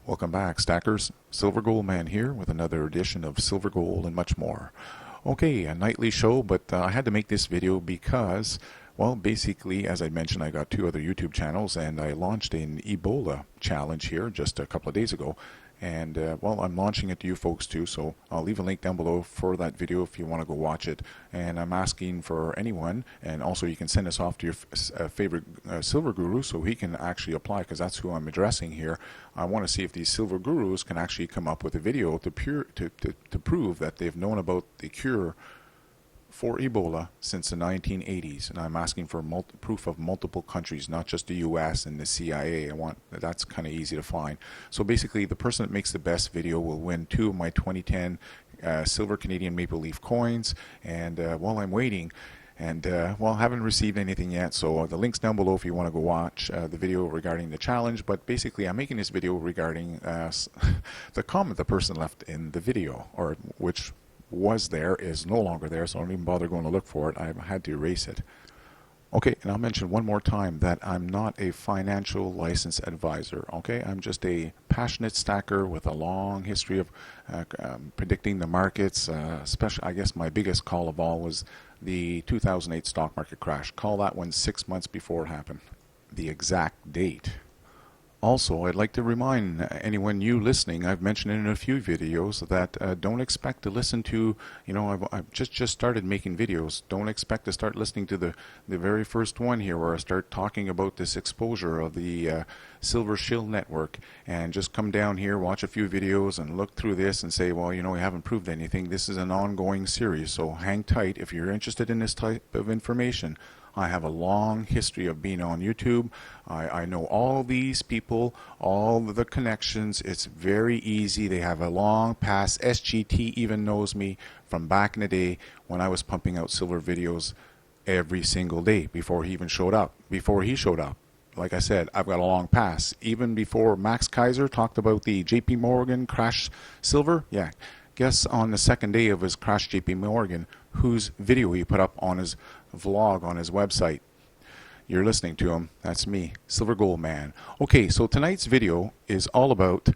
Welcome back, stackers. Silver Gold Man here with another edition of Silver Gold and much more. Okay, a nightly show, but I had to make this video because, well, basically, as I mentioned, I got two other YouTube channels and I launched an Ebola challenge here just a couple of days ago. And, well, I'm launching it to you folks too, so I'll leave a link down below for that video if you want to go watch it. And I'm asking for anyone, and also you can send this off to your favorite silver guru so he can actually apply, because that's who I'm addressing here. I want to see if these silver gurus can actually come up with a video to prove that they've known about the cure for Ebola since the 1980s, and I'm asking for proof of multiple countries, not just the US and the CIA. That's kind of easy to find. So basically, the person that makes the best video will win two of my 2010 silver Canadian maple leaf coins. And while I'm waiting, and well, haven't received anything yet, so the link's down below if you want to go watch the video regarding the challenge. But basically, I'm making this video regarding the comment the person left in the video, or which was there, is no longer there, so I don't even bother going to look for it. I had to erase it. Okay, and I'll mention one more time that I'm not a financial license advisor. Okay, I'm just a passionate stacker with a long history of predicting the markets. Especially, I guess my biggest call of all was the 2008 stock market crash. Call that one 6 months before it happened. The exact date. Also, I'd like to remind anyone new listening, I've mentioned in a few videos that don't expect to listen to, I've just started making videos. Don't expect to start listening to the very first one here where I start talking about this exposure of the silver shill network, and just come down here, watch a few videos and look through this and say, well, we haven't proved anything. This is an ongoing series, so hang tight if you're interested in this type of information. I have a long history of being on YouTube. I know all these people, all the connections. It's very easy. They have a long past. SGT even knows me from back in the day when I was pumping out silver videos every single day before he even showed up. Before he showed up. Like I said, I've got a long past. Even before MaxKeiser talked about the JP Morgan crash silver. Yeah. Guess on the second day of his crash JP Morgan, whose video he put up on his vlog on his website. You're listening to him. That's me, Silver Gold Man. Okay, so tonight's video is all about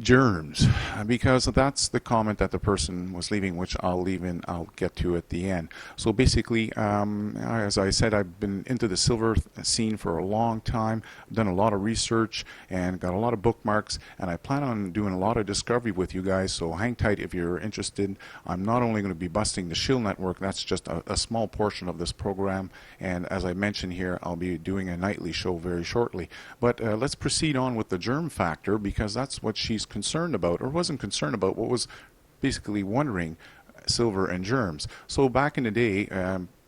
germs, because that's the comment that the person was leaving, which I'll get to at the end. So basically, as I said, I've been into the silver scene for a long time. I've done a lot of research and got a lot of bookmarks, and I plan on doing a lot of discovery with you guys, so hang tight if you're interested. I'm not only going to be busting the shill network, that's just a small portion of this program, and as I mentioned here, I'll be doing a nightly show very shortly. But let's proceed on with the germ factor, because that's what she's concerned about, or wasn't concerned about, what was basically wondering, silver and germs. So back in the day,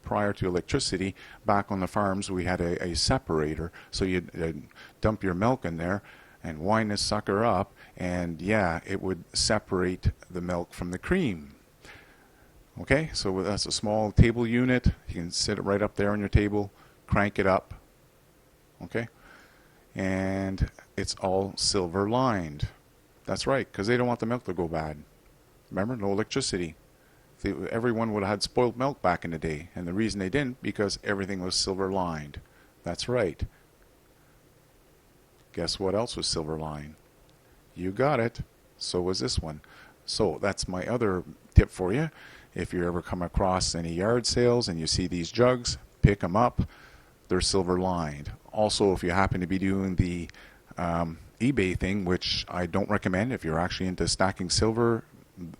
prior to electricity, back on the farms, we had a separator. So you'd dump your milk in there and wind this sucker up, and yeah, it would separate the milk from the cream. Okay, so that's a small table unit. You can sit it right up there on your table, crank it up. Okay, and it's all silver lined. That's right, because they don't want the milk to go bad. Remember, no electricity. Everyone would have had spoiled milk back in the day, and the reason they didn't, because everything was silver lined. That's right. Guess what else was silver lined? You got it. So was this one. So that's my other tip for you. If you ever come across any yard sales and you see these jugs, pick them up. They're silver lined. Also, if you happen to be doing the eBay thing, which I don't recommend if you're actually into stacking silver,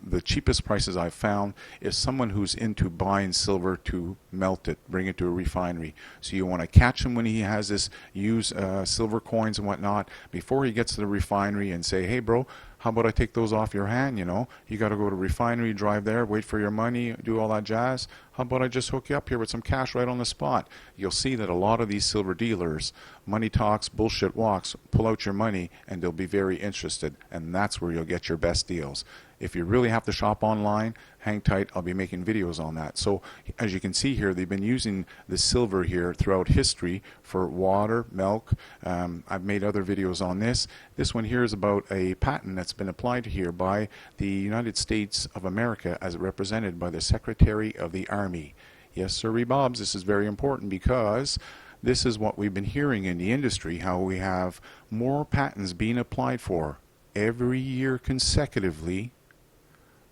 the cheapest prices I've found is someone who's into buying silver to melt it, bring it to a refinery. So you want to catch him when he has this used silver coins and whatnot before he gets to the refinery and say, hey bro, how about I take those off your hand? You got to go to the refinery, drive there, wait for your money, do all that jazz. How about I just hook you up here with some cash right on the spot? You'll see that a lot of these silver dealers, money talks, bullshit walks, pull out your money, and they'll be very interested, and that's where you'll get your best deals. If you really have to shop online, hang tight. I'll be making videos on that. So as you can see here, they've been using the silver here throughout history for water, milk. I've made other videos on this. This one here is about a patent that's been applied here by the United States of America as represented by the Secretary of the Army. Yes, sirree bobs, this is very important because this is what we've been hearing in the industry, how we have more patents being applied for every year consecutively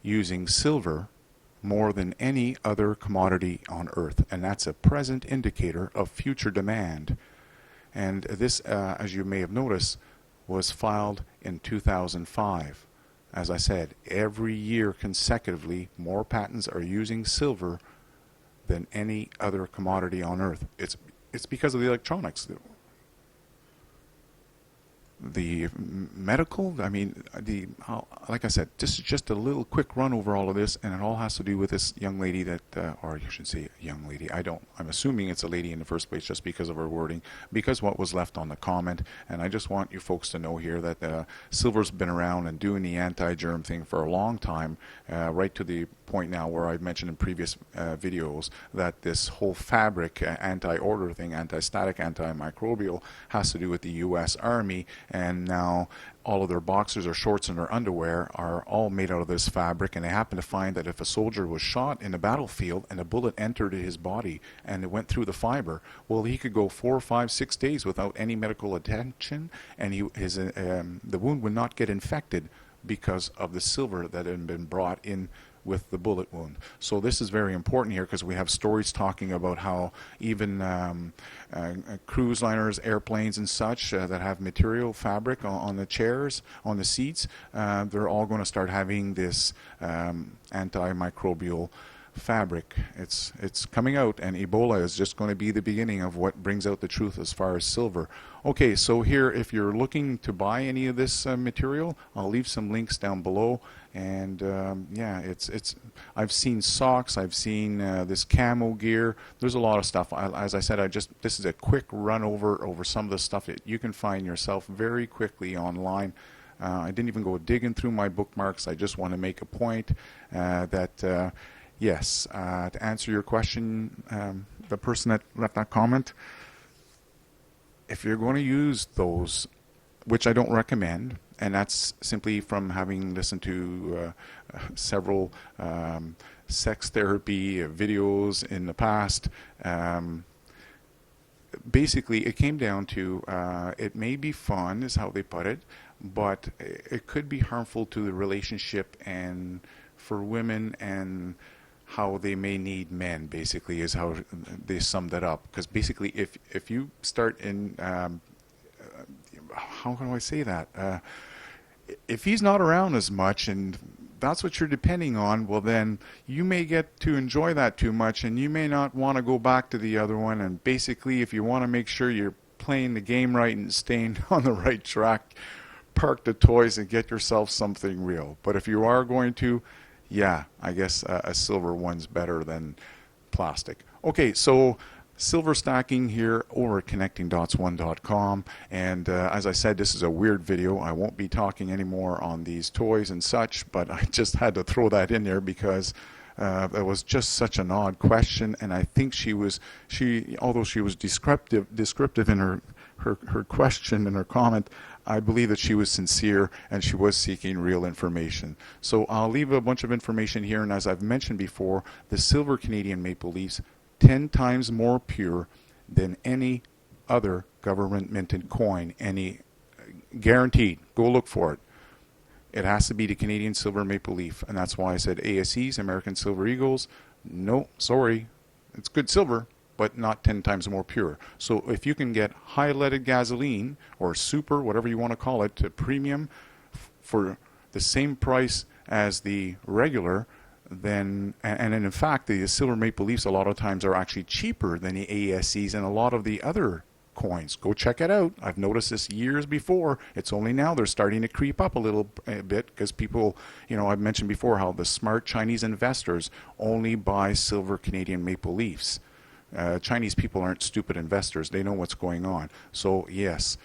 using silver more than any other commodity on earth, and that's a present indicator of future demand. And this, as you may have noticed, was filed in 2005. As I said, every year consecutively, more patents are using silver than any other commodity on earth. It's because of the electronics. The medical, I mean, like I said, this is just a little quick run over all of this, and it all has to do with this young lady that, or you should say young lady, I'm assuming it's a lady in the first place just because of her wording, because what was left on the comment. And I just want you folks to know here that silver's been around and doing the anti-germ thing for a long time, right to the point now where I've mentioned in previous videos that this whole fabric anti-odor thing, anti-static, antimicrobial, has to do with the U.S. Army. And now all of their boxers or shorts and their underwear are all made out of this fabric, and they happen to find that if a soldier was shot in the battlefield and a bullet entered his body and it went through the fiber, well, he could go 4, 5, 6 days without any medical attention, and the wound would not get infected because of the silver that had been brought in with the bullet wound. So this is very important here, because we have stories talking about how even cruise liners, airplanes and such that have material fabric on the chairs, on the seats, they're all going to start having this antimicrobial fabric. It's coming out, and Ebola is just going to be the beginning of what brings out the truth as far as silver. Okay, so here, if you're looking to buy any of this material, I'll leave some links down below. And yeah, I've seen socks, I've seen this camo gear. There's a lot of stuff. As I said, this is a quick run over some of the stuff that you can find yourself very quickly online. I didn't even go digging through my bookmarks. I just want to make a point that yes, to answer your question, the person that left that comment, if you're going to use those, which I don't recommend, and that's simply from having listened to several sex therapy videos in the past, basically it came down to it may be fun, is how they put it, but it could be harmful to the relationship and for women, and how they may need men, basically, is how they summed it up. Because basically, if you start in, how can I say that? If he's not around as much, and that's what you're depending on, well then you may get to enjoy that too much, and you may not want to go back to the other one. And basically, if you want to make sure you're playing the game right and staying on the right track, park the toys and get yourself something real. But if you are going to, yeah, I guess a silver one's better than plastic. Okay, so silver stacking here over at connectingdots1.com, and as I said, this is a weird video. I won't be talking anymore on these toys and such, but I just had to throw that in there because it was just such an odd question, and I think although she was descriptive in her question and her comment, I believe that she was sincere and she was seeking real information. So I'll leave a bunch of information here, and as I've mentioned before, the silver Canadian maple leafs 10 times more pure than any other government minted coin, any guaranteed. Go look for it. It has to be the Canadian silver maple leaf, and that's why I said ASEs, American Silver Eagles. No, sorry, it's good silver, but not 10 times more pure. So if you can get high-leaded gasoline, or super, whatever you want to call it, to premium for the same price as the regular, then, and in fact, the silver maple leafs a lot of times are actually cheaper than the ASEs and a lot of the other coins. Go check it out. I've noticed this years before. It's only now they're starting to creep up a little bit, because people, I've mentioned before how the smart Chinese investors only buy silver Canadian maple leafs. Chinese people aren't stupid investors. They know what's going on. So yes,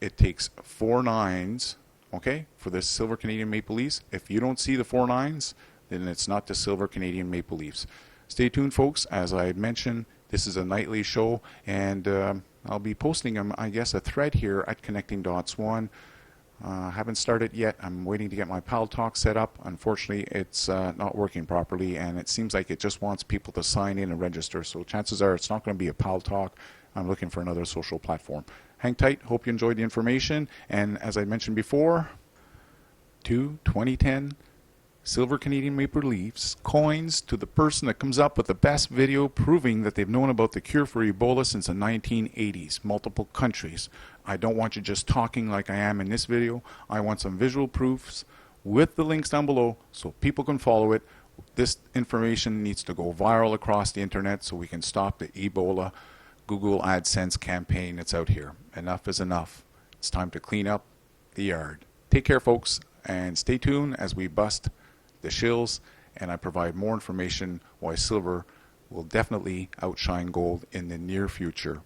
it takes 4 nines, okay, for this silver Canadian maple leafs. If you don't see the 4 nines, then it's not the silver Canadian maple leafs. Stay tuned, folks. As I mentioned, this is a nightly show, and I'll be posting, I guess, a thread here at Connecting Dots 1. Haven't started yet. I'm waiting to get my Pal Talk set up. Unfortunately, it's not working properly, and it seems like it just wants people to sign in and register. So chances are it's not going to be a Pal Talk. I'm looking for another social platform. Hang tight. Hope you enjoyed the information. And as I mentioned before, 2010 Silver Canadian Maple Leafs coins to the person that comes up with the best video proving that they've known about the cure for Ebola since the 1980s, multiple countries. I don't want you just talking like I am in this video. I want some visual proofs with the links down below so people can follow it. This information needs to go viral across the internet so we can stop the Ebola Google AdSense campaign that's out here. Enough is enough. It's time to clean up the yard. Take care, folks, and stay tuned as we bust the shills, and I provide more information why silver will definitely outshine gold in the near future.